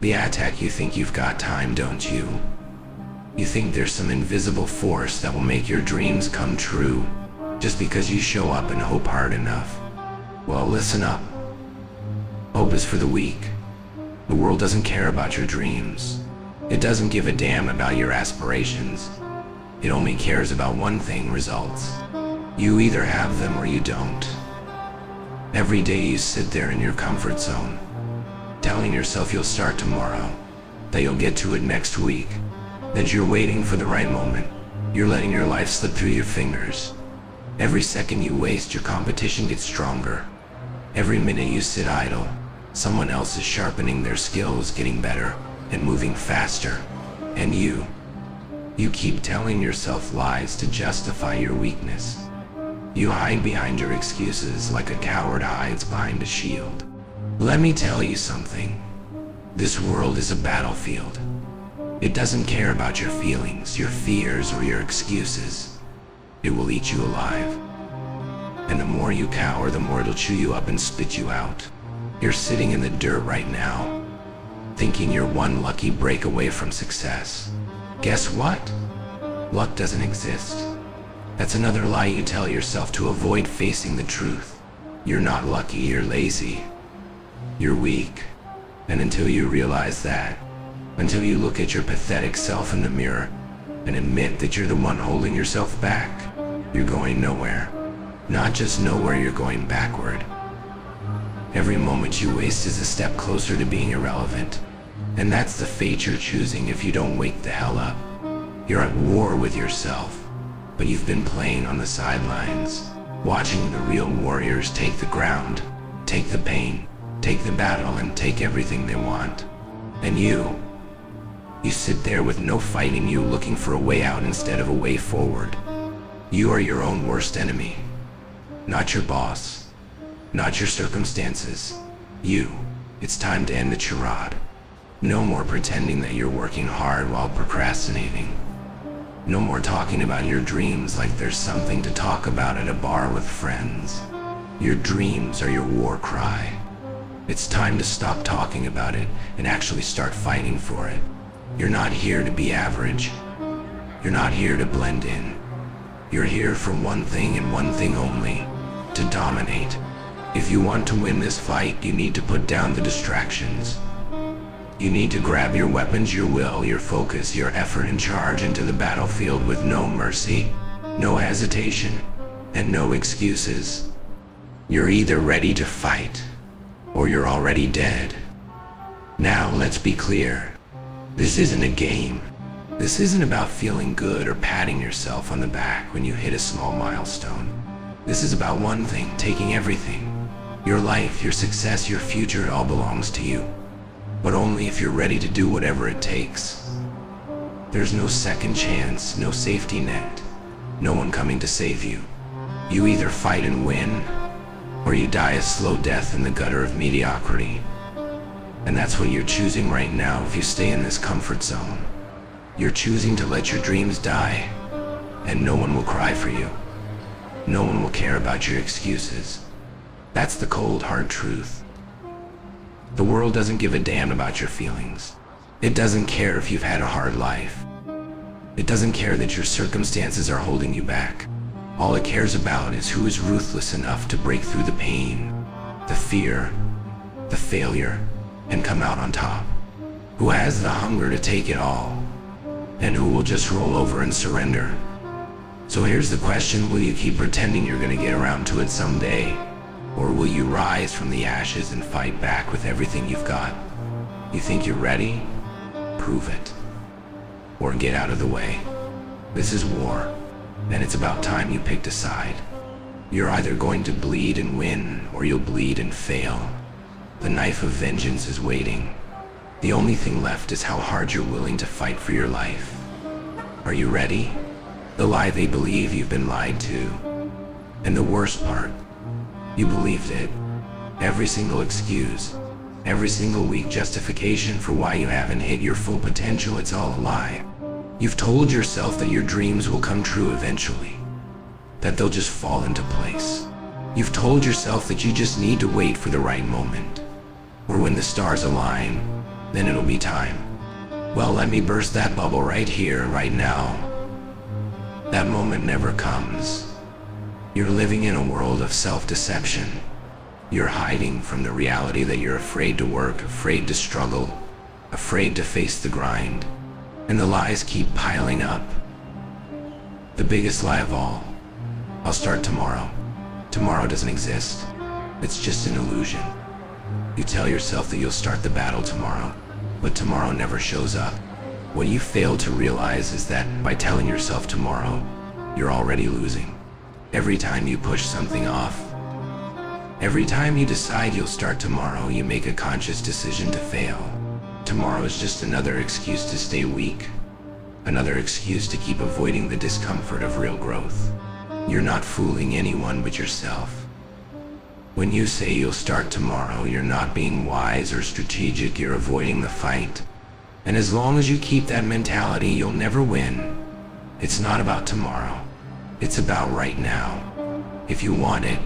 The attack. You think you've got time, don't you? You think there's some invisible force that will make your dreams come true, just because you show up and hope hard enough. Well, listen up. Hope is for the weak. The world doesn't care about your dreams. It doesn't give a damn about your aspirations. It only cares about one thing: results. You either have them or you don't. Every day you sit there in your comfort zone, telling yourself you'll start tomorrow, that you'll get to it next week, that you're waiting for the right moment. You're letting your life slip through your fingers. Every second you waste, your competition gets stronger. Every minute you sit idle, someone else is sharpening their skills, getting better, and moving faster. And you keep telling yourself lies to justify your weakness. You hide behind your excuses like a coward hides behind a shield. Let me tell you something. This world is a battlefield. It doesn't care about your feelings, your fears, or your excuses. It will eat you alive. And the more you cower, the more it'll chew you up and spit you out. You're sitting in the dirt right now, thinking you're one lucky break away from success. Guess what? Luck doesn't exist. That's another lie you tell yourself to avoid facing the truth. You're not lucky, you're lazy. You're weak. And until you realize that, until you look at your pathetic self in the mirror and admit that you're the one holding yourself back, you're going nowhere. Not just nowhere, you're going backward. Every moment you waste is a step closer to being irrelevant. And that's the fate you're choosing if you don't wake the hell up. You're at war with yourself, but you've been playing on the sidelines, watching the real warriors take the ground, take the pain, take the battle, and take everything they want. And you sit there with no fight in you, looking for a way out instead of a way forward. You are your own worst enemy. Not your boss, not your circumstances. You. It's time to end the charade. No more pretending that you're working hard while procrastinating. No more talking about your dreams like there's something to talk about at a bar with friends. Your dreams are your war cry. It's time to stop talking about it and actually start fighting for it. You're not here to be average. You're not here to blend in. You're here for one thing and one thing only: to dominate. If you want to win this fight, you need to put down the distractions. You need to grab your weapons, your will, your focus, your effort, and charge into the battlefield with no mercy, no hesitation, and no excuses. You're either ready to fight, or you're already dead. Now, let's be clear. This isn't a game. This isn't about feeling good or patting yourself on the back when you hit a small milestone. This is about one thing: taking everything. Your life, your success, your future, it all belongs to you. But only if you're ready to do whatever it takes. There's no second chance, no safety net, no one coming to save you. You either fight and win, or you die a slow death in the gutter of mediocrity. And that's what you're choosing right now if you stay in this comfort zone. You're choosing to let your dreams die, and no one will cry for you. No one will care about your excuses. That's the cold, hard truth. The world doesn't give a damn about your feelings. It doesn't care if you've had a hard life. It doesn't care that your circumstances are holding you back. All it cares about is who is ruthless enough to break through the pain, the fear, the failure, and come out on top. Who has the hunger to take it all, and who will just roll over and surrender. So here's the question: will you keep pretending you're gonna get around to it someday? Or will you rise from the ashes and fight back with everything you've got? You think you're ready? Prove it. Or get out of the way. This is war, and it's about time you picked a side. You're either going to bleed and win, or you'll bleed and fail. The knife of vengeance is waiting. The only thing left is how hard you're willing to fight for your life. Are you ready? The lie: they believe you've been lied to. And the worst part, you believed it. Every single excuse, every single weak justification for why you haven't hit your full potential, it's all a lie. You've told yourself that your dreams will come true eventually, that they'll just fall into place. You've told yourself that you just need to wait for the right moment, or when the stars align, then it'll be time. Well, let me burst that bubble right here, right now. That moment never comes. You're living in a world of self-deception. You're hiding from the reality that you're afraid to work, afraid to struggle, afraid to face the grind. And the lies keep piling up. The biggest lie of all: I'll start tomorrow. Tomorrow doesn't exist. It's just an illusion. You tell yourself that you'll start the battle tomorrow, but tomorrow never shows up. What you fail to realize is that by telling yourself tomorrow, you're already losing. Every time you push something off, every time you decide you'll start tomorrow, you make a conscious decision to fail. Tomorrow is just another excuse to stay weak, another excuse to keep avoiding the discomfort of real growth. You're not fooling anyone but yourself. When you say you'll start tomorrow, you're not being wise or strategic, you're avoiding the fight. And as long as you keep that mentality, you'll never win. It's not about tomorrow. It's about right now. If you want it,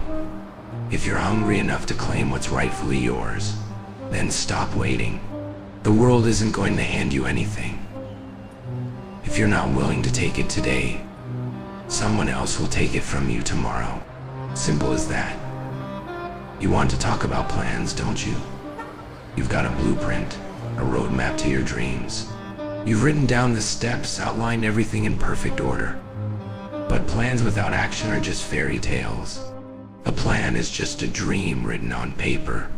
if you're hungry enough to claim what's rightfully yours, then stop waiting. The world isn't going to hand you anything. If you're not willing to take it today, someone else will take it from you tomorrow. Simple as that. You want to talk about plans, don't you? You've got a blueprint, a roadmap to your dreams. You've written down the steps, outlined everything in perfect order. But plans without action are just fairy tales. A plan is just a dream written on paper.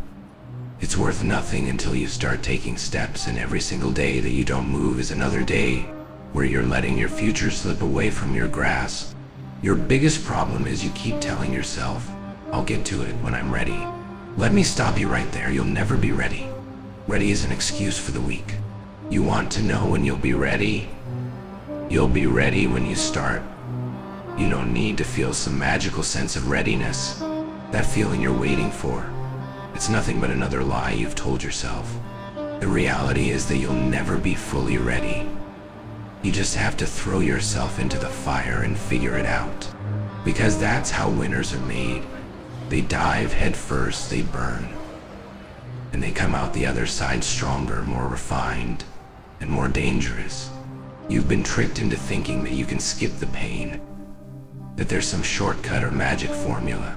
It's worth nothing until you start taking steps, and every single day that you don't move is another day where you're letting your future slip away from your grasp. Your biggest problem is you keep telling yourself, I'll get to it when I'm ready. Let me stop you right there. You'll never be ready. Ready is an excuse for the weak. You want to know when you'll be ready? You'll be ready when you start. You don't need to feel some magical sense of readiness. That feeling you're waiting for, it's nothing but another lie you've told yourself. The reality is that you'll never be fully ready. You just have to throw yourself into the fire and figure it out. Because that's how winners are made. They dive head first, they burn. And they come out the other side stronger, more refined, and more dangerous. You've been tricked into thinking that you can skip the pain, that there's some shortcut or magic formula.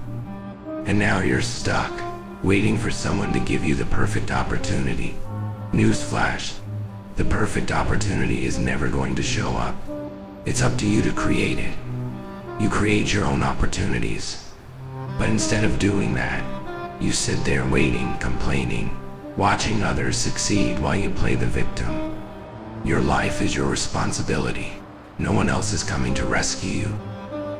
And now you're stuck, waiting for someone to give you the perfect opportunity. Newsflash, the perfect opportunity is never going to show up. It's up to you to create it. You create your own opportunities. But instead of doing that, you sit there waiting, complaining, watching others succeed while you play the victim. Your life is your responsibility. No one else is coming to rescue you.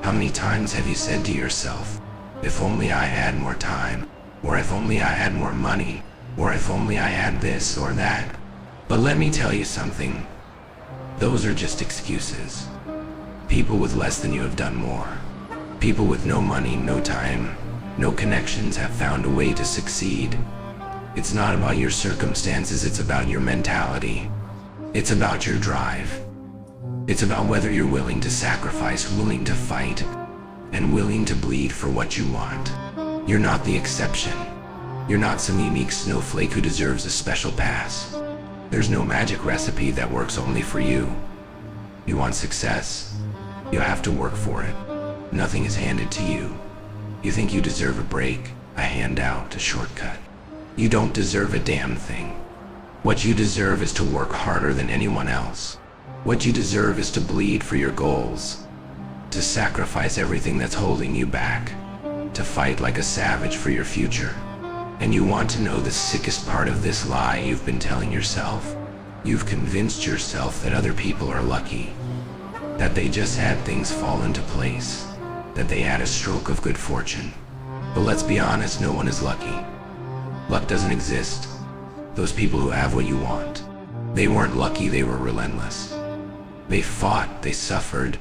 How many times have you said to yourself, if only I had more time, or if only I had more money, or if only I had this or that? But let me tell you something. Those are just excuses. People with less than you have done more. People with no money, no time, no connections have found a way to succeed. It's not about your circumstances, it's about your mentality. It's about your drive. It's about whether you're willing to sacrifice, willing to fight, and willing to bleed for what you want. You're not the exception. You're not some unique snowflake who deserves a special pass. There's no magic recipe that works only for you. You want success? You have to work for it. Nothing is handed to you. You think you deserve a break, a handout, a shortcut. You don't deserve a damn thing. What you deserve is to work harder than anyone else. What you deserve is to bleed for your goals, to sacrifice everything that's holding you back, to fight like a savage for your future. And you want to know the sickest part of this lie you've been telling yourself? You've convinced yourself that other people are lucky, that they just had things fall into place, that they had a stroke of good fortune. But let's be honest, no one is lucky. Luck doesn't exist. Those people who have what you want, they weren't lucky, they were relentless. They fought, they suffered,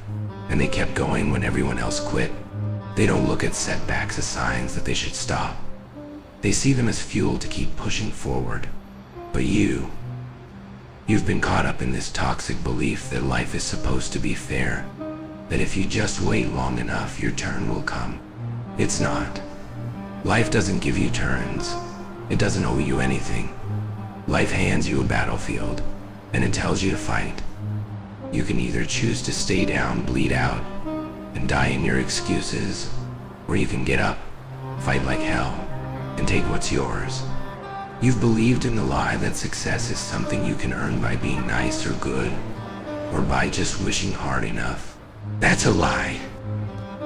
and they kept going when everyone else quit. They don't look at setbacks as signs that they should stop. They see them as fuel to keep pushing forward. But you've been caught up in this toxic belief that life is supposed to be fair, that if you just wait long enough, your turn will come. It's not. Life doesn't give you turns. It doesn't owe you anything. Life hands you a battlefield, and it tells you to fight. You can either choose to stay down, bleed out, and die in your excuses, or you can get up, fight like hell, and take what's yours. You've believed in the lie that success is something you can earn by being nice or good, or by just wishing hard enough. That's a lie.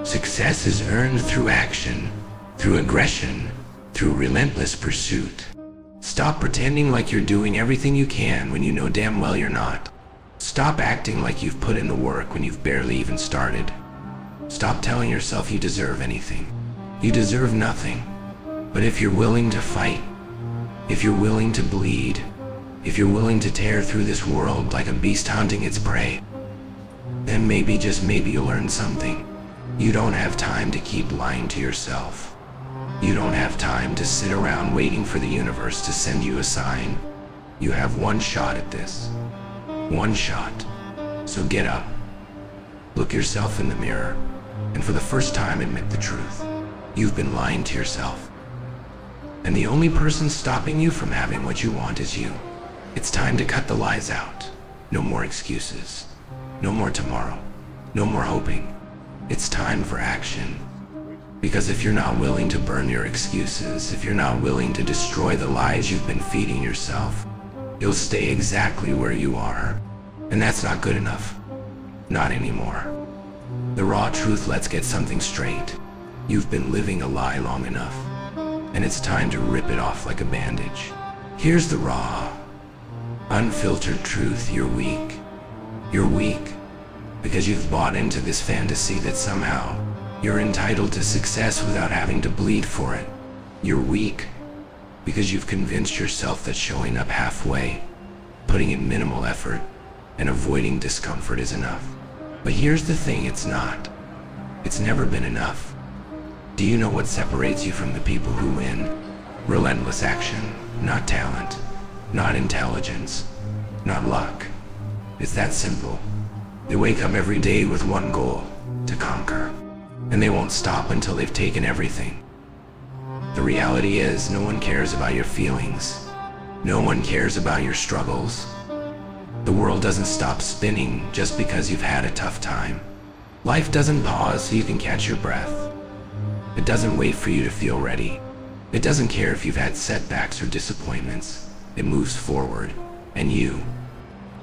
Success is earned through action, through aggression, through relentless pursuit. Stop pretending like you're doing everything you can when you know damn well you're not. Stop acting like you've put in the work when you've barely even started. Stop telling yourself you deserve anything. You deserve nothing. But if you're willing to fight, if you're willing to bleed, if you're willing to tear through this world like a beast hunting its prey, then maybe, just maybe, you'll learn something. You don't have time to keep lying to yourself. You don't have time to sit around waiting for the universe to send you a sign. You have one shot at this. One shot. So get up. Look yourself in the mirror, and for the first time admit the truth. You've been lying to yourself. And the only person stopping you from having what you want is you. It's time to cut the lies out. No more excuses. No more tomorrow. No more hoping. It's time for action. Because if you're not willing to burn your excuses, if you're not willing to destroy the lies you've been feeding yourself, you'll stay exactly where you are. And that's not good enough. Not anymore. The raw truth, let's get something straight. You've been living a lie long enough, and it's time to rip it off like a bandage. Here's the raw, unfiltered truth. You're weak. You're weak because you've bought into this fantasy that somehow you're entitled to success without having to bleed for it. You're weak because you've convinced yourself that showing up halfway, putting in minimal effort, and avoiding discomfort is enough. But here's the thing, it's not. It's never been enough. Do you know what separates you from the people who win? Relentless action, not talent, not intelligence, not luck. It's that simple. They wake up every day with one goal, to conquer. And they won't stop until they've taken everything. The reality is, no one cares about your feelings. No one cares about your struggles. The world doesn't stop spinning just because you've had a tough time. Life doesn't pause so you can catch your breath. It doesn't wait for you to feel ready. It doesn't care if you've had setbacks or disappointments. It moves forward, and you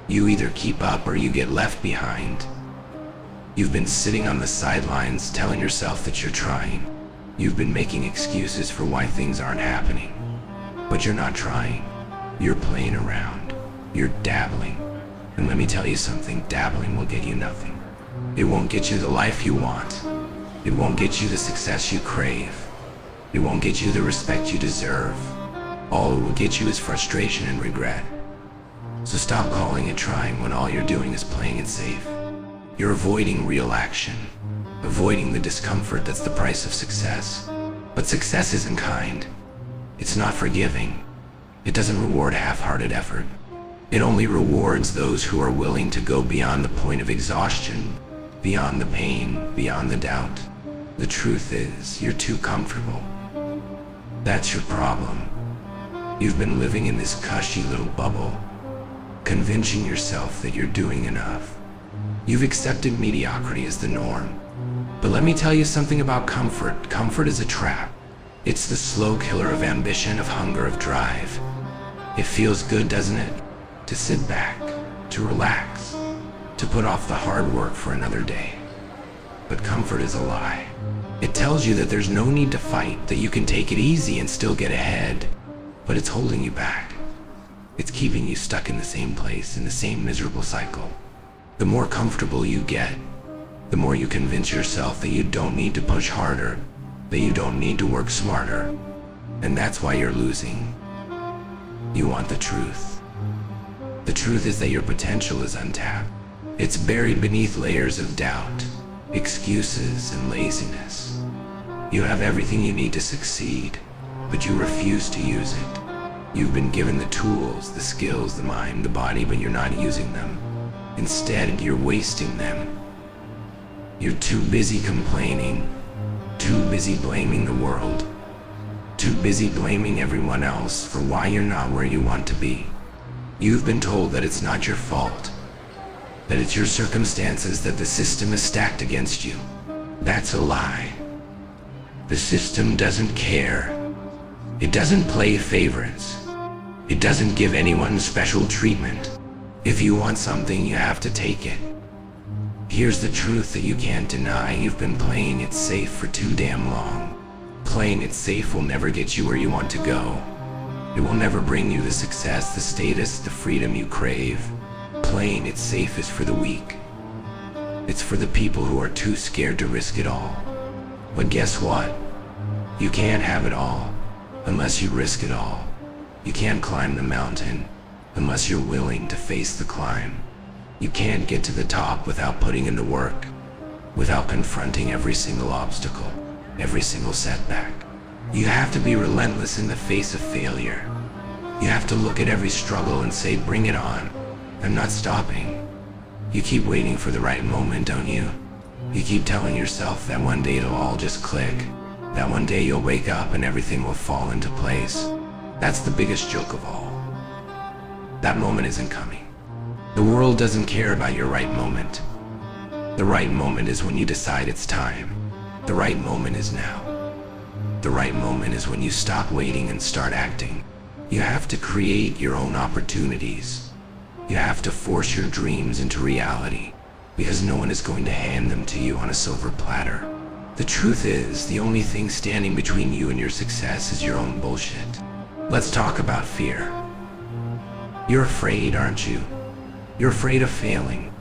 either keep up or you get left behind. You've been sitting on the sidelines telling yourself that you're trying. You've been making excuses for why things aren't happening. But you're not trying. You're playing around. You're dabbling. And let me tell you something, dabbling will get you nothing. It won't get you the life you want. It won't get you the success you crave. It won't get you the respect you deserve. All it will get you is frustration and regret. So stop calling it trying when all you're doing is playing it safe. You're avoiding real action, avoiding the discomfort that's the price of success. But success isn't kind. It's not forgiving. It doesn't reward half-hearted effort. It only rewards those who are willing to go beyond the point of exhaustion, beyond the pain, beyond the doubt. The truth is, you're too comfortable. That's your problem. You've been living in this cushy little bubble, convincing yourself that you're doing enough. You've accepted mediocrity as the norm. But let me tell you something about comfort. Comfort is a trap. It's the slow killer of ambition, of hunger, of drive. It feels good, doesn't it? To sit back, to relax, to put off the hard work for another day. But comfort is a lie. It tells you that there's no need to fight, that you can take it easy and still get ahead. But it's holding you back. It's keeping you stuck in the same place, in the same miserable cycle. The more comfortable you get, the more you convince yourself that you don't need to push harder, that you don't need to work smarter. And that's why you're losing. You want the truth. The truth is that your potential is untapped. It's buried beneath layers of doubt, excuses, and laziness. You have everything you need to succeed, but you refuse to use it. You've been given the tools, the skills, the mind, the body, but you're not using them. Instead, you're wasting them. You're too busy complaining, too busy blaming the world. Too busy blaming everyone else for why you're not where you want to be. You've been told that it's not your fault, that it's your circumstances, that the system is stacked against you. That's a lie. The system doesn't care. It doesn't play favorites. It doesn't give anyone special treatment. If you want something, you have to take it. Here's the truth that you can't deny. You've been playing it safe for too damn long. Playing it safe will never get you where you want to go. It will never bring you the success, the status, the freedom you crave. Playing it safe is for the weak. It's for the people who are too scared to risk it all. But guess what? You can't have it all unless you risk it all. You can't climb the mountain unless you're willing to face the climb. You can't get to the top without putting in the work, without confronting every single obstacle, every single setback. You have to be relentless in the face of failure. You have to look at every struggle and say, bring it on. I'm not stopping. You keep waiting for the right moment, don't you? You keep telling yourself that one day it'll all just click, that one day you'll wake up and everything will fall into place. That's the biggest joke of all. That moment isn't coming. The world doesn't care about your right moment. The right moment is when you decide it's time. The right moment is now. The right moment is when you stop waiting and start acting. You have to create your own opportunities. You have to force your dreams into reality, because no one is going to hand them to you on a silver platter. The truth is, the only thing standing between you and your success is your own bullshit. Let's talk about fear. You're afraid, aren't you? You're afraid of failing,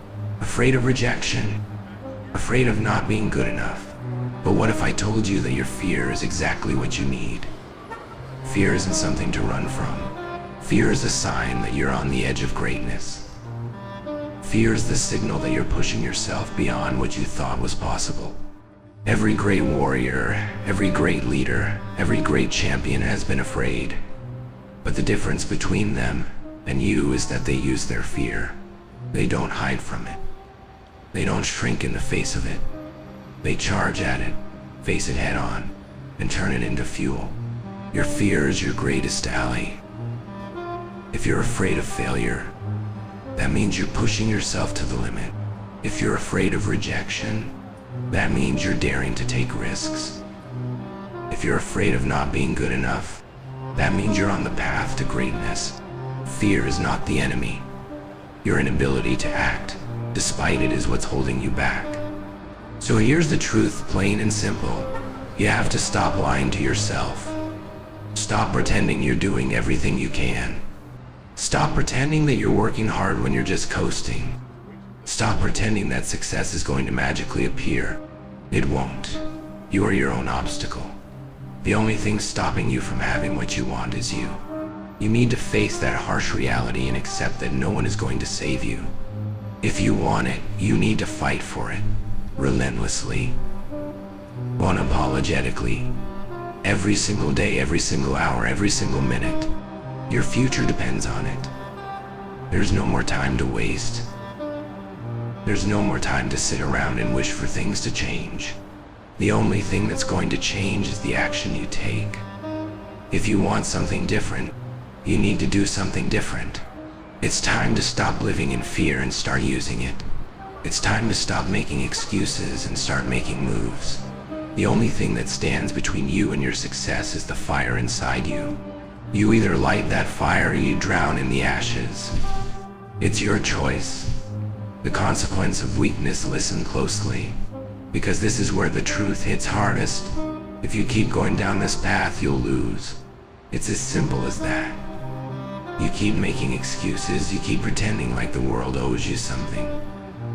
afraid of rejection, afraid of not being good enough. But what if I told you that your fear is exactly what you need? Fear isn't something to run from. Fear is a sign that you're on the edge of greatness. Fear is the signal that you're pushing yourself beyond what you thought was possible. Every great warrior, every great leader, every great champion has been afraid. But the difference between them and you is that they use their fear. They don't hide from it. They don't shrink in the face of it. They charge at it, face it head on, and turn it into fuel. Your fear is your greatest ally. If you're afraid of failure, that means you're pushing yourself to the limit. If you're afraid of rejection, that means you're daring to take risks. If you're afraid of not being good enough, that means you're on the path to greatness. Fear is not the enemy. Your inability to act, despite it, is what's holding you back. So here's the truth, plain and simple. You have to stop lying to yourself. Stop pretending you're doing everything you can. Stop pretending that you're working hard when you're just coasting. Stop pretending that success is going to magically appear. It won't. You are your own obstacle. The only thing stopping you from having what you want is you. You need to face that harsh reality and accept that no one is going to save you. If you want it, you need to fight for it, relentlessly, unapologetically, every single day, every single hour, every single minute. Your future depends on it. There's no more time to waste. There's no more time to sit around and wish for things to change. The only thing that's going to change is the action you take. If you want something different, you need to do something different. It's time to stop living in fear and start using it. It's time to stop making excuses and start making moves. The only thing that stands between you and your success is the fire inside you. You either light that fire or you drown in the ashes. It's your choice. The consequence of weakness, listen closely, because this is where the truth hits hardest. If you keep going down this path, you'll lose. It's as simple as that. You keep making excuses, you keep pretending like the world owes you something,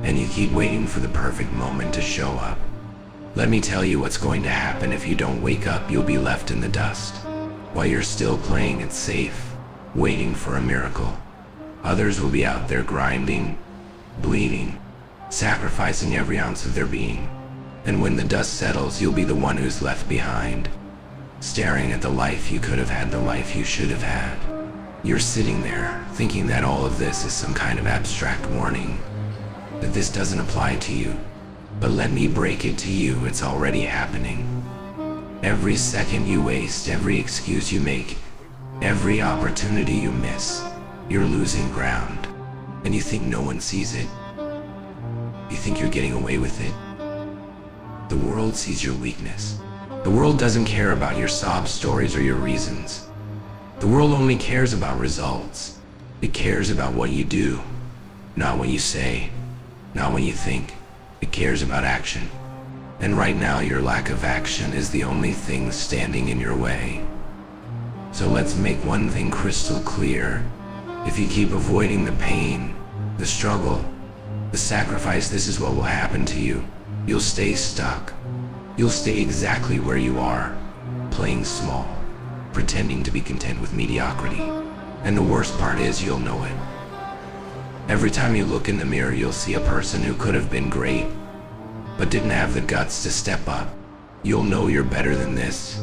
and you keep waiting for the perfect moment to show up. Let me tell you what's going to happen if you don't wake up. You'll be left in the dust, while you're still playing it safe, waiting for a miracle. Others will be out there grinding, bleeding, sacrificing every ounce of their being. And when the dust settles, you'll be the one who's left behind, staring at the life you could have had, the life you should have had. You're sitting there, thinking that all of this is some kind of abstract warning, that this doesn't apply to you. But let me break it to you, it's already happening. Every second you waste, every excuse you make, every opportunity you miss, you're losing ground. And you think no one sees it. You think you're getting away with it. The world sees your weakness. The world doesn't care about your sob stories or your reasons. The world only cares about results. It cares about what you do, not what you say, not what you think. It cares about action. And right now, your lack of action is the only thing standing in your way. So let's make one thing crystal clear. If you keep avoiding the pain, the struggle, the sacrifice, this is what will happen to you. You'll stay stuck. You'll stay exactly where you are, playing small, pretending to be content with mediocrity. And the worst part is you'll know it. Every time you look in the mirror, you'll see a person who could have been great, but didn't have the guts to step up. You'll know you're better than this.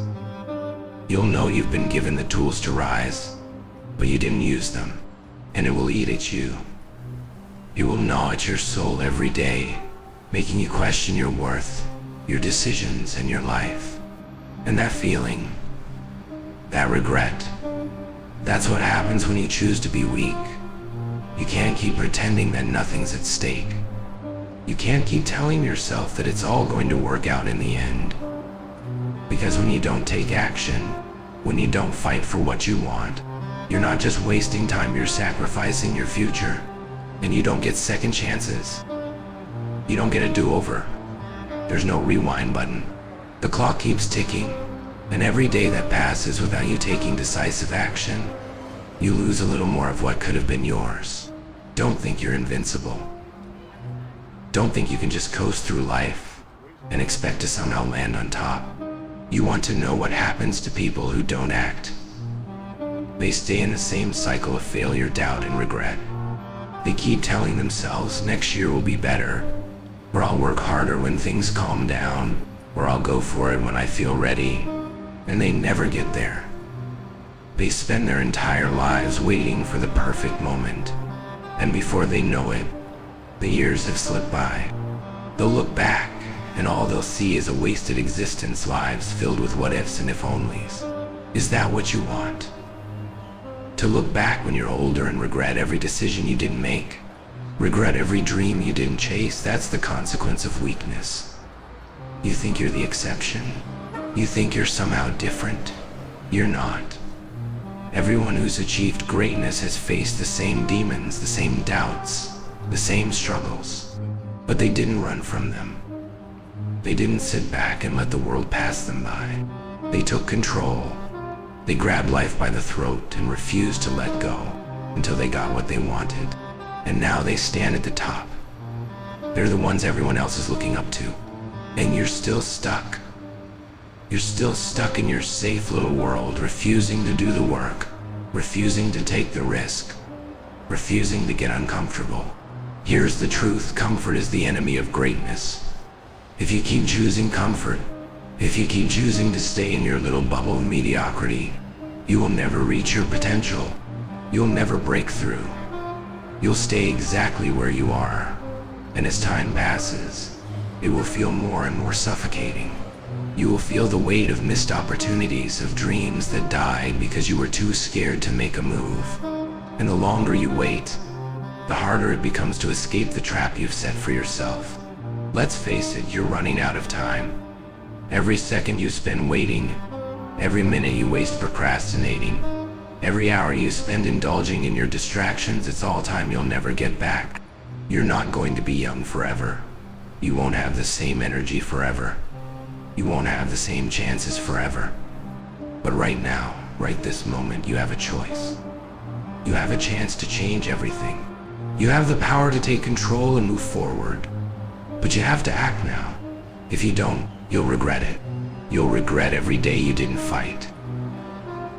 You'll know you've been given the tools to rise, but you didn't use them, and it will eat at you. It will gnaw at your soul every day, making you question your worth, your decisions, and your life. And that feeling, that regret, that's what happens when you choose to be weak. You can't keep pretending that nothing's at stake. You can't keep telling yourself that it's all going to work out in the end. Because when you don't take action, when you don't fight for what you want, you're not just wasting time, you're sacrificing your future. And you don't get second chances. You don't get a do-over. There's no rewind button. The clock keeps ticking, and every day that passes without you taking decisive action, you lose a little more of what could have been yours. Don't think you're invincible. Don't think you can just coast through life and expect to somehow land on top. You want to know what happens to people who don't act. They stay in the same cycle of failure, doubt, and regret. They keep telling themselves, next year will be better, or I'll work harder when things calm down, or I'll go for it when I feel ready, and they never get there. They spend their entire lives waiting for the perfect moment, and before they know it, the years have slipped by. They'll look back, and all they'll see is a wasted existence, lives filled with what-ifs and if-onlys. Is that what you want? To look back when you're older and regret every decision you didn't make? Regret every dream you didn't chase? That's the consequence of weakness. You think you're the exception? You think you're somehow different? You're not. Everyone who's achieved greatness has faced the same demons, the same doubts, the same struggles, but they didn't run from them. They didn't sit back and let the world pass them by. They took control. They grabbed life by the throat and refused to let go until they got what they wanted. And now they stand at the top. They're the ones everyone else is looking up to. And you're still stuck. You're still stuck in your safe little world, refusing to do the work, refusing to take the risk, refusing to get uncomfortable. Here's the truth: comfort is the enemy of greatness. If you keep choosing comfort, if you keep choosing to stay in your little bubble of mediocrity, you will never reach your potential. You'll never break through. You'll stay exactly where you are, and as time passes, it will feel more and more suffocating. You will feel the weight of missed opportunities, of dreams that died because you were too scared to make a move. And the longer you wait, the harder it becomes to escape the trap you've set for yourself. Let's face it, you're running out of time. Every second you spend waiting, every minute you waste procrastinating, every hour you spend indulging in your distractions, it's all time you'll never get back. You're not going to be young forever. You won't have the same energy forever. You won't have the same chances forever. But right now, right this moment, you have a choice. You have a chance to change everything. You have the power to take control and move forward. But you have to act now. If you don't, you'll regret it. You'll regret every day you didn't fight.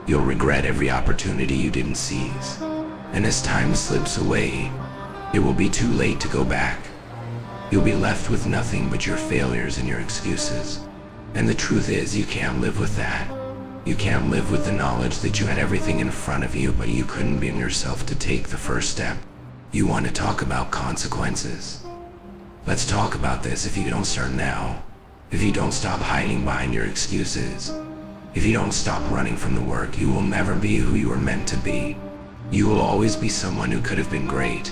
You'll regret every opportunity you didn't seize. And as time slips away, it will be too late to go back. You'll be left with nothing but your failures and your excuses. And the truth is, you can't live with that. You can't live with the knowledge that you had everything in front of you, but you couldn't bring yourself to take the first step. You want to talk about consequences? Let's talk about this. If you don't start now, if you don't stop hiding behind your excuses, if you don't stop running from the work, you will never be who you were meant to be. You will always be someone who could have been great.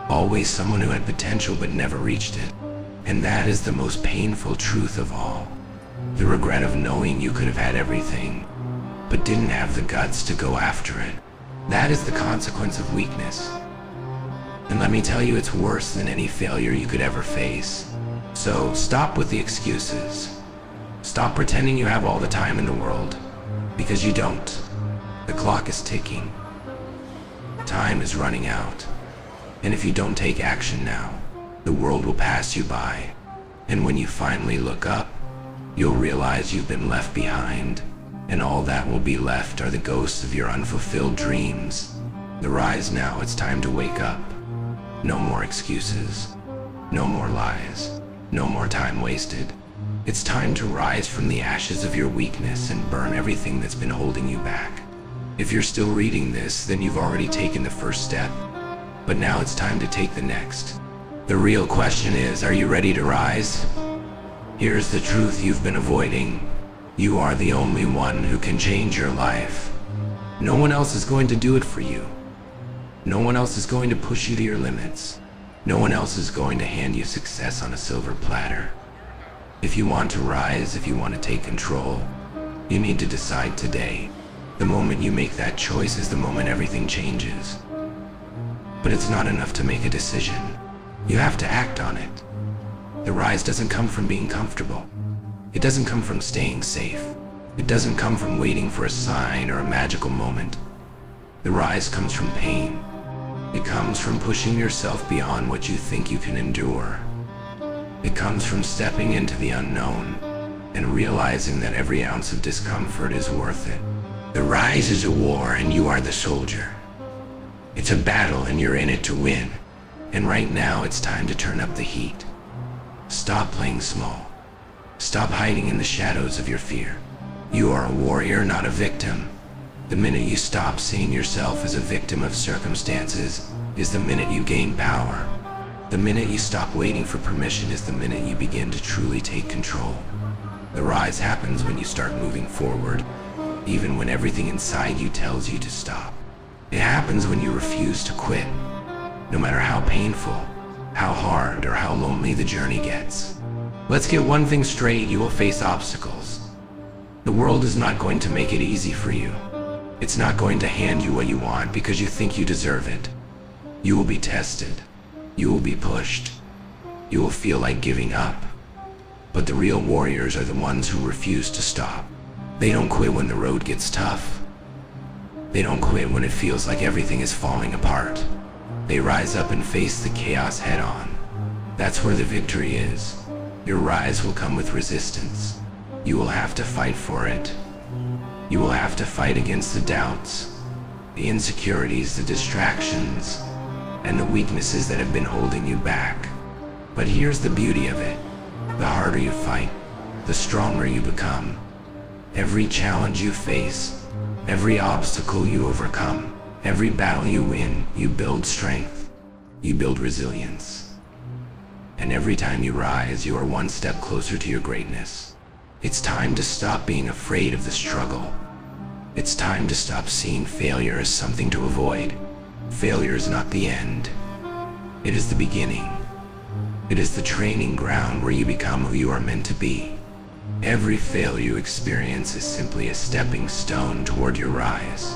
Always someone who had potential but never reached it. And that is the most painful truth of all. The regret of knowing you could have had everything, but didn't have the guts to go after it. That is the consequence of weakness. And let me tell you, it's worse than any failure you could ever face. So stop with the excuses. Stop pretending you have all the time in the world, because you don't. The clock is ticking. Time is running out. And if you don't take action now, the world will pass you by. And when you finally look up, you'll realize you've been left behind, and all that will be left are the ghosts of your unfulfilled dreams. The rise now, it's time to wake up. No more excuses. No more lies. No more time wasted. It's time to rise from the ashes of your weakness and burn everything that's been holding you back. If you're still reading this, then you've already taken the first step. But now it's time to take the next. The real question is, are you ready to rise? Here's the truth you've been avoiding. You are the only one who can change your life. No one else is going to do it for you. No one else is going to push you to your limits. No one else is going to hand you success on a silver platter. If you want to rise, if you want to take control, you need to decide today. The moment you make that choice is the moment everything changes. But it's not enough to make a decision. You have to act on it. The rise doesn't come from being comfortable. It doesn't come from staying safe. It doesn't come from waiting for a sign or a magical moment. The rise comes from pain. It comes from pushing yourself beyond what you think you can endure. It comes from stepping into the unknown and realizing that every ounce of discomfort is worth it. The rise is a war and you are the soldier. It's a battle and you're in it to win. And right now it's time to turn up the heat. Stop playing small. Stop hiding in the shadows of your fear. You are a warrior, not a victim. The minute you stop seeing yourself as a victim of circumstances is the minute you gain power. The minute you stop waiting for permission is the minute you begin to truly take control. The rise happens when you start moving forward, even when everything inside you tells you to stop. It happens when you refuse to quit, no matter how painful, how hard, or how lonely the journey gets. Let's get one thing straight, you will face obstacles. The world is not going to make it easy for you. It's not going to hand you what you want because you think you deserve it. You will be tested. You will be pushed. You will feel like giving up. But the real warriors are the ones who refuse to stop. They don't quit when the road gets tough. They don't quit when it feels like everything is falling apart. They rise up and face the chaos head on. That's where the victory is. Your rise will come with resistance. You will have to fight for it. You will have to fight against the doubts, the insecurities, the distractions, and the weaknesses that have been holding you back. But here's the beauty of it. The harder you fight, the stronger you become. Every challenge you face, every obstacle you overcome, every battle you win, you build strength, you build resilience. And every time you rise, you are one step closer to your greatness. It's time to stop being afraid of the struggle. It's time to stop seeing failure as something to avoid. Failure is not the end. It is the beginning. It is the training ground where you become who you are meant to be. Every failure you experience is simply a stepping stone toward your rise.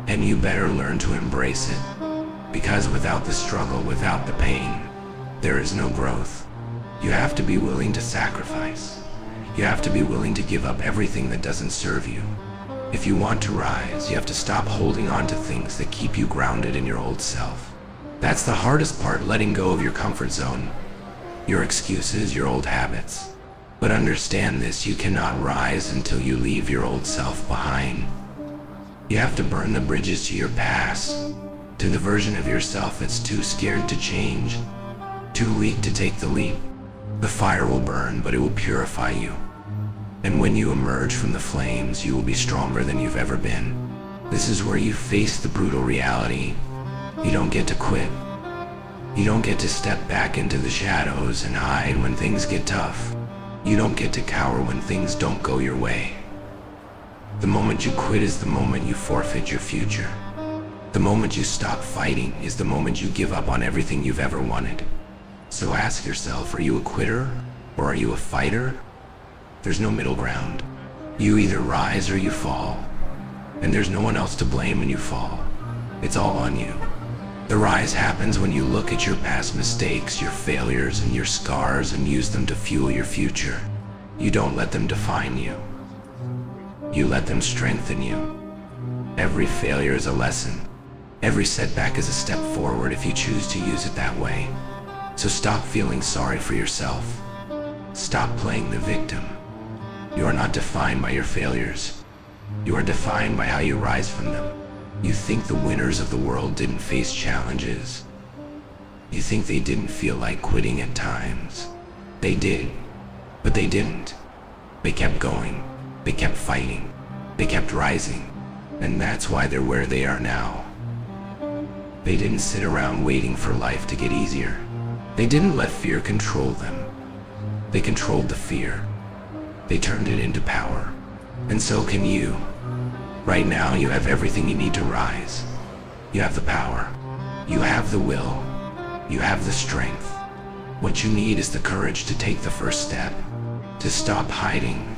And you better learn to embrace it. Because without the struggle, without the pain, there is no growth. You have to be willing to sacrifice. You have to be willing to give up everything that doesn't serve you. If you want to rise, you have to stop holding on to things that keep you grounded in your old self. That's the hardest part, letting go of your comfort zone, your excuses, your old habits. But understand this, you cannot rise until you leave your old self behind. You have to burn the bridges to your past, to the version of yourself that's too scared to change, too weak to take the leap. The fire will burn, but it will purify you. And when you emerge from the flames, you will be stronger than you've ever been. This is where you face the brutal reality. You don't get to quit. You don't get to step back into the shadows and hide when things get tough. You don't get to cower when things don't go your way. The moment you quit is the moment you forfeit your future. The moment you stop fighting is the moment you give up on everything you've ever wanted. So ask yourself, are you a quitter or are you a fighter? There's no middle ground. You either rise or you fall. And there's no one else to blame when you fall. It's all on you. The rise happens when you look at your past mistakes, your failures, and your scars and use them to fuel your future. You don't let them define you. You let them strengthen you. Every failure is a lesson. Every setback is a step forward if you choose to use it that way. So stop feeling sorry for yourself. Stop playing the victim. You are not defined by your failures. You are defined by how you rise from them. You think the winners of the world didn't face challenges. You think they didn't feel like quitting at times. They did, but they didn't. They kept going. They kept fighting. They kept rising. And that's why they're where they are now. They didn't sit around waiting for life to get easier. They didn't let fear control them. They controlled the fear. They turned it into power. And so can you. Right now, you have everything you need to rise. You have the power. You have the will. You have the strength. What you need is the courage to take the first step. To stop hiding.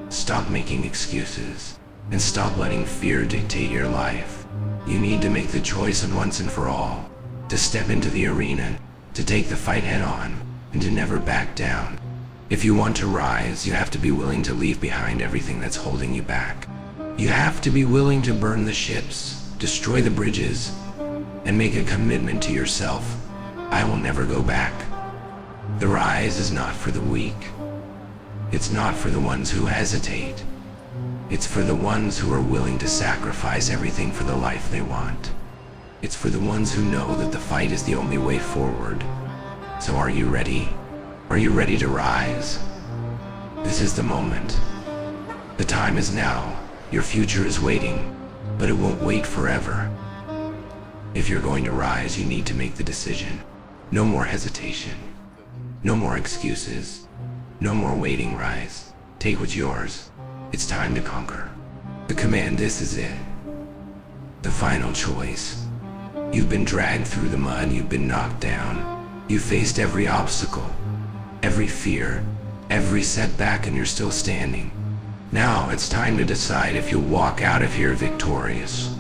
Stop making excuses. And stop letting fear dictate your life. You need to make the choice once and for all. To step into the arena. To take the fight head on. And to never back down. If you want to rise, you have to be willing to leave behind everything that's holding you back. You have to be willing to burn the ships, destroy the bridges, and make a commitment to yourself. I will never go back. The rise is not for the weak. It's not for the ones who hesitate. It's for the ones who are willing to sacrifice everything for the life they want. It's for the ones who know that the fight is the only way forward. So are you ready? Are you ready to rise? This is the moment. The time is now. Your future is waiting, but it won't wait forever. If you're going to rise, you need to make the decision. No more hesitation. No more excuses. No more waiting. Rise. Take what's yours. It's time to conquer. The command, this is it. The final choice. You've been dragged through the mud. You've been knocked down. You faced every obstacle, every fear, every setback, and you're still standing. Now it's time to decide if you'll walk out of here victorious,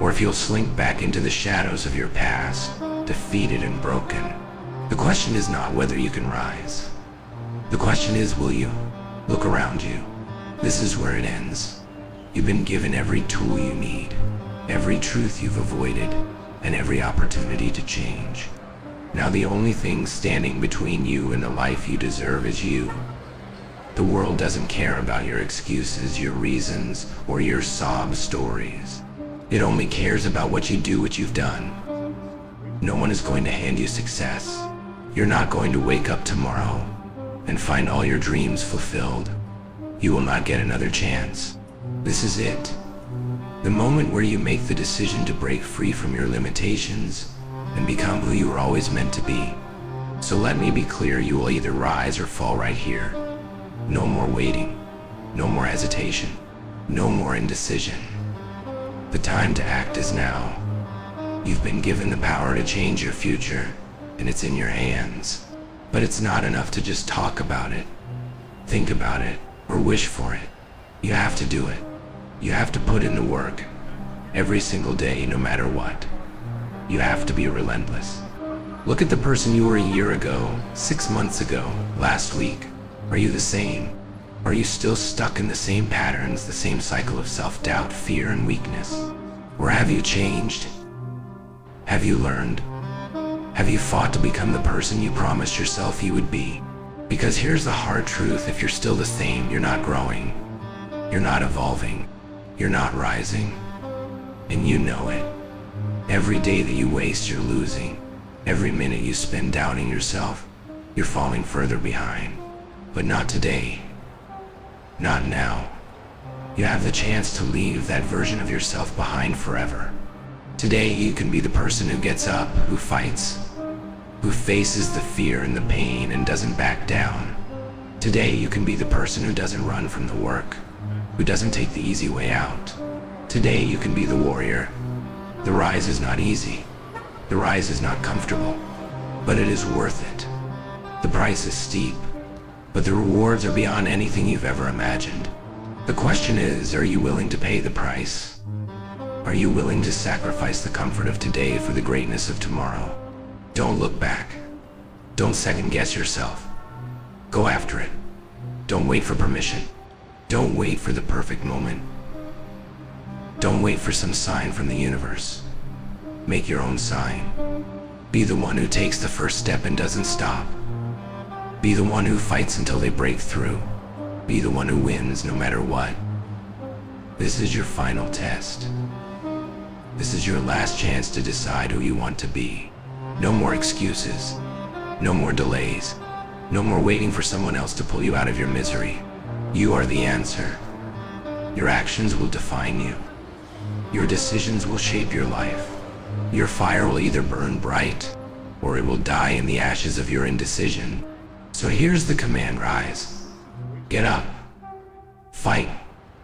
or if you'll slink back into the shadows of your past, defeated and broken. The question is not whether you can rise. The question is, will you? Look around you. This is where it ends. You've been given every tool you need, every truth you've avoided, and every opportunity to change. Now the only thing standing between you and the life you deserve is you. The world doesn't care about your excuses, your reasons, or your sob stories. It only cares about what you do, what you've done. No one is going to hand you success. You're not going to wake up tomorrow and find all your dreams fulfilled. You will not get another chance. This is it. The moment where you make the decision to break free from your limitations and become who you were always meant to be. So let me be clear, you will either rise or fall right here. No more waiting, no more hesitation, no more indecision. The time to act is now. You've been given the power to change your future, and it's in your hands. But it's not enough to just talk about it, think about it, or wish for it. You have to do it. You have to put in the work, every single day, no matter what. You have to be relentless. Look at the person you were a year ago, 6 months ago, last week. Are you the same? Are you still stuck in the same patterns, the same cycle of self-doubt, fear, and weakness? Or have you changed? Have you learned? Have you fought to become the person you promised yourself you would be? Because here's the hard truth, if you're still the same, you're not growing. You're not evolving. You're not rising. And you know it. Every day that you waste, you're losing. Every minute you spend doubting yourself, you're falling further behind. But not today. Not now. You have the chance to leave that version of yourself behind forever. Today you can be the person who gets up, who fights, who faces the fear and the pain and doesn't back down. Today you can be the person who doesn't run from the work, who doesn't take the easy way out. Today you can be the warrior. The rise is not easy. The rise is not comfortable, but it is worth it. The price is steep, but the rewards are beyond anything you've ever imagined. The question is, are you willing to pay the price? Are you willing to sacrifice the comfort of today for the greatness of tomorrow? Don't look back. Don't second guess yourself. Go after it. Don't wait for permission. Don't wait for the perfect moment. Don't wait for some sign from the universe. Make your own sign. Be the one who takes the first step and doesn't stop. Be the one who fights until they break through. Be the one who wins no matter what. This is your final test. This is your last chance to decide who you want to be. No more excuses. No more delays. No more waiting for someone else to pull you out of your misery. You are the answer. Your actions will define you. Your decisions will shape your life. Your fire will either burn bright, or it will die in the ashes of your indecision. So here's the command: rise. Get up. Fight.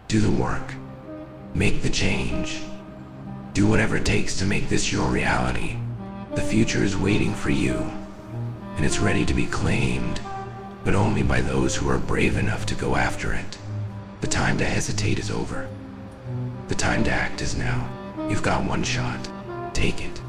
Do the work. Make the change. Do whatever it takes to make this your reality. The future is waiting for you, and it's ready to be claimed, but only by those who are brave enough to go after it. The time to hesitate is over. The time to act is now. You've got one shot. Take it.